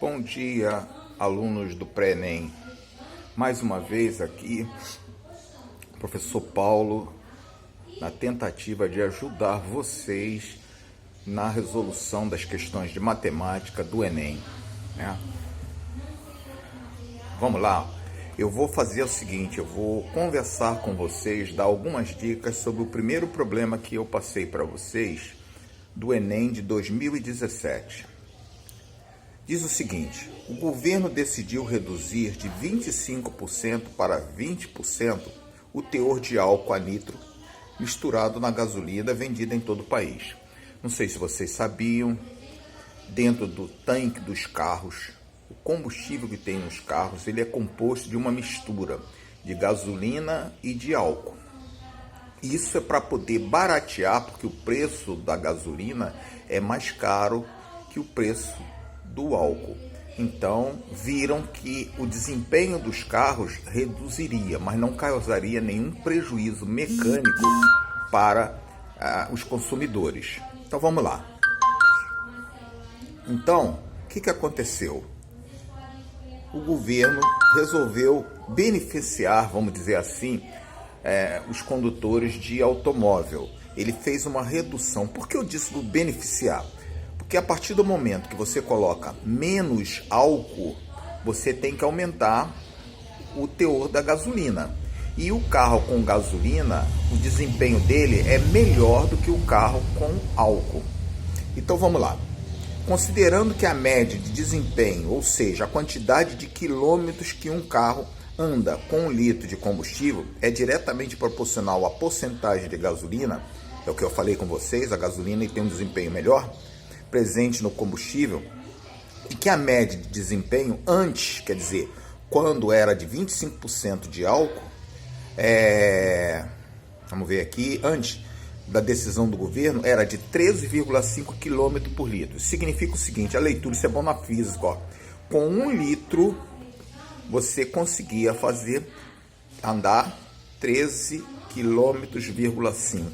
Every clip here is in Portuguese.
Bom dia, alunos do Pré-ENEM. Mais uma vez aqui, professor Paulo, na tentativa de ajudar vocês na resolução das questões de matemática do Enem, né? Vamos lá, eu vou fazer o seguinte, eu vou conversar com vocês, dar algumas dicas sobre o primeiro problema que eu passei para vocês do Enem de 2017. Diz o seguinte: o governo decidiu reduzir de 25% para 20% o teor de álcool a nitro misturado na gasolina vendida em todo o país. Não sei se vocês sabiam, dentro do tanque dos carros, o combustível que tem nos carros, ele é composto de uma mistura de gasolina e de álcool. Isso é para poder baratear, porque o preço da gasolina é mais caro que o preço do álcool. Então, viram que o desempenho dos carros reduziria, mas não causaria nenhum prejuízo mecânico para os consumidores. Então, vamos lá. Então, o que aconteceu? O governo resolveu beneficiar, vamos dizer assim, os condutores de automóvel. Ele fez uma redução. Por que eu disse do beneficiar? Porque a partir do momento que você coloca menos álcool, você tem que aumentar o teor da gasolina. E o carro com gasolina, o desempenho dele é melhor do que o carro com álcool. Então vamos lá. Considerando que a média de desempenho, ou seja, a quantidade de quilômetros que um carro anda com 1 litro de combustível, é diretamente proporcional à porcentagem de gasolina, é o que eu falei com vocês, a gasolina tem um desempenho melhor, presente no combustível, e que a média de desempenho antes, quer dizer, quando era de 25% de álcool, vamos ver aqui, antes da decisão do governo, era de 13,5 km por litro. Isso significa o seguinte, a leitura, isso é bom na física, ó. Com 1 litro, você conseguia andar 13,5 km.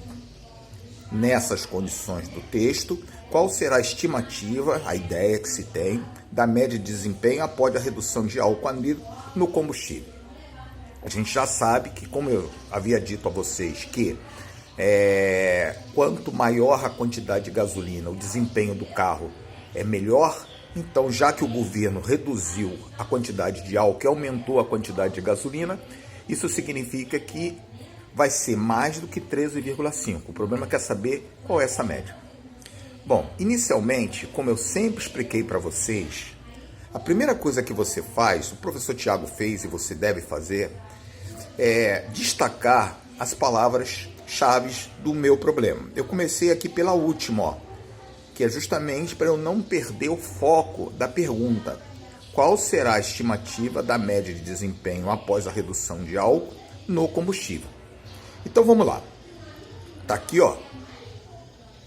Nessas condições do texto, qual será a estimativa, a ideia que se tem, da média de desempenho após a redução de álcool a nitro no combustível? A gente já sabe que, como eu havia dito a vocês, que quanto maior a quantidade de gasolina, o desempenho do carro é melhor. Então, já que o governo reduziu a quantidade de álcool e aumentou a quantidade de gasolina, isso significa que vai ser mais do que 13,5. O problema é saber qual é essa média. Bom, inicialmente, como eu sempre expliquei para vocês, a primeira coisa que você faz, o professor Tiago fez e você deve fazer, é destacar as palavras-chave do meu problema. Eu comecei aqui pela última, ó, que é justamente para eu não perder o foco da pergunta. Qual será a estimativa da média de desempenho após a redução de álcool no combustível? Então vamos lá. Tá aqui, ó.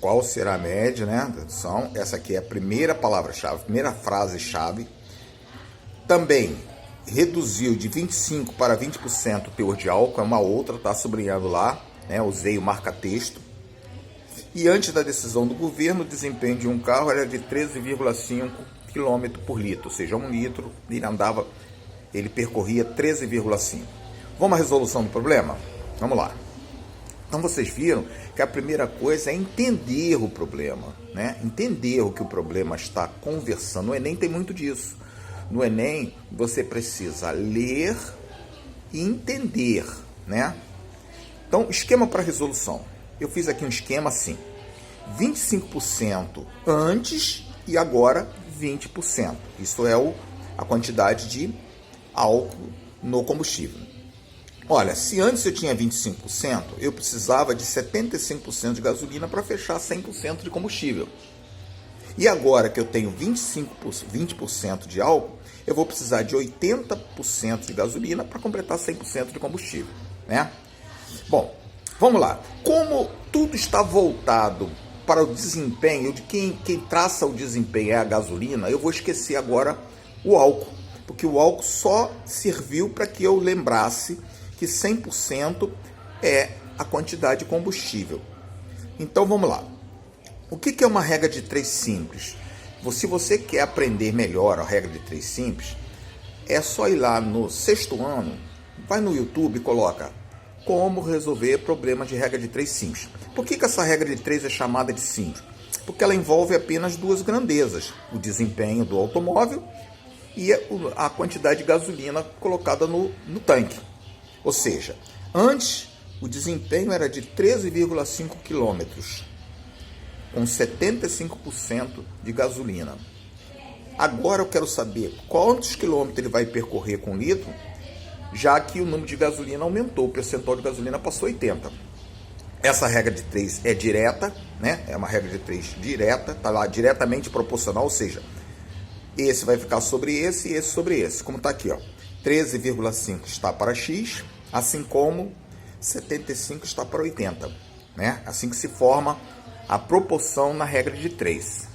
Qual será a média, né? Redução. Essa aqui é a primeira palavra-chave, primeira frase-chave. Também reduziu de 25% para 20% o teor de álcool, é uma outra, tá sublinhado lá, né? Usei o marca-texto. E antes da decisão do governo, o desempenho de um carro era de 13,5 km por litro, ou seja, 1 litro ele percorria 13,5. Vamos à resolução do problema? Vamos lá. Então vocês viram que a primeira coisa é entender o problema, né? Entender o que o problema está conversando. No Enem tem muito disso. No Enem você precisa ler e entender, né? Então, esquema para resolução. Eu fiz aqui um esquema assim, 25% antes e agora 20%. Isso é a quantidade de álcool no combustível. Olha, se antes eu tinha 25%, eu precisava de 75% de gasolina para fechar 100% de combustível. E agora que eu tenho 20% de álcool, eu vou precisar de 80% de gasolina para completar 100% de combustível, né? Bom, vamos lá. Como tudo está voltado para o desempenho, de quem traça o desempenho é a gasolina, eu vou esquecer agora o álcool, porque o álcool só serviu para que eu lembrasse que 100% é a quantidade de combustível. Então vamos lá. O que é uma regra de 3 simples? Se você quer aprender melhor a regra de 3 simples, é só ir lá no 6º ano, vai no YouTube e coloca como resolver problemas de regra de 3 simples. Por que essa regra de 3 é chamada de simples? Porque ela envolve apenas duas grandezas, o desempenho do automóvel e a quantidade de gasolina colocada no tanque. Ou seja, antes o desempenho era de 13,5 km, com 75% de gasolina. Agora eu quero saber quantos quilômetros ele vai percorrer com litro, já que o número de gasolina aumentou, o percentual de gasolina passou 80%. Essa regra de 3 é direta, né? É uma regra de 3 direta, está lá diretamente proporcional, ou seja, esse vai ficar sobre esse e esse sobre esse. Como está aqui, ó, 13,5 está para X, assim como 75 está para 80, né? Assim que se forma a proporção na regra de 3.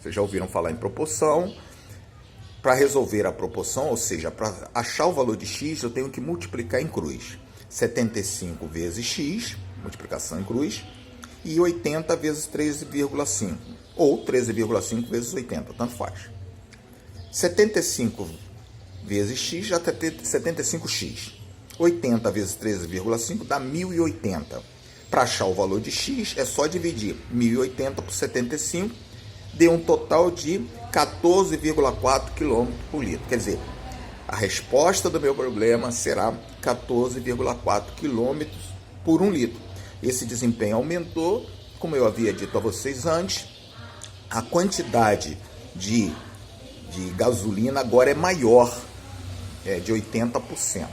Vocês já ouviram falar em proporção. Para resolver a proporção, ou seja, para achar o valor de x, eu tenho que multiplicar em cruz. 75 vezes x, multiplicação em cruz, e 80 vezes 13,5, ou 13,5 vezes 80, tanto faz. 75 vezes x já tem 75x. 80 vezes 13,5 dá 1080. Para achar o valor de x, é só dividir 1080 por 75, deu um total de 14,4 km por litro. Quer dizer, a resposta do meu problema será 14,4 km por 1 litro. Esse desempenho aumentou, como eu havia dito a vocês antes, a quantidade de gasolina agora é maior, de 80%.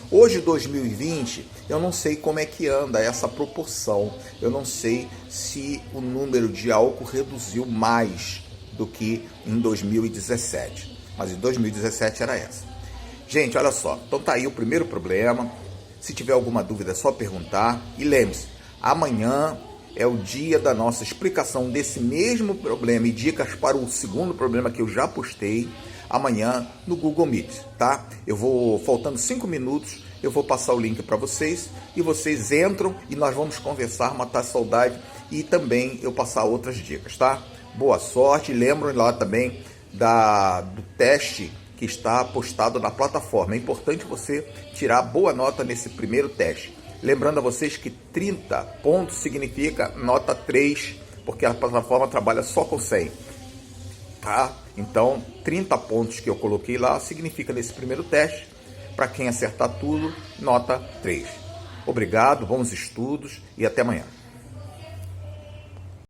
Hoje, 2020, eu não sei como é que anda essa proporção. Eu não sei se o número de álcool reduziu mais do que em 2017. Mas em 2017 era essa. Gente, olha só. Então tá aí o primeiro problema. Se tiver alguma dúvida é só perguntar. E lembre-se, amanhã é o dia da nossa explicação desse mesmo problema e dicas para o segundo problema que eu já postei. Amanhã no Google Meet, tá? Eu vou, faltando 5 minutos, eu vou passar o link para vocês e vocês entram e nós vamos conversar, matar a saudade e também eu passar outras dicas, tá? Boa sorte, lembram lá também do teste que está postado na plataforma. É importante você tirar boa nota nesse primeiro teste. Lembrando a vocês que 30 pontos significa nota 3, porque a plataforma trabalha só com 100. Tá? Então, 30 pontos que eu coloquei lá significa nesse primeiro teste, para quem acertar tudo, nota 3. Obrigado, bons estudos e até amanhã.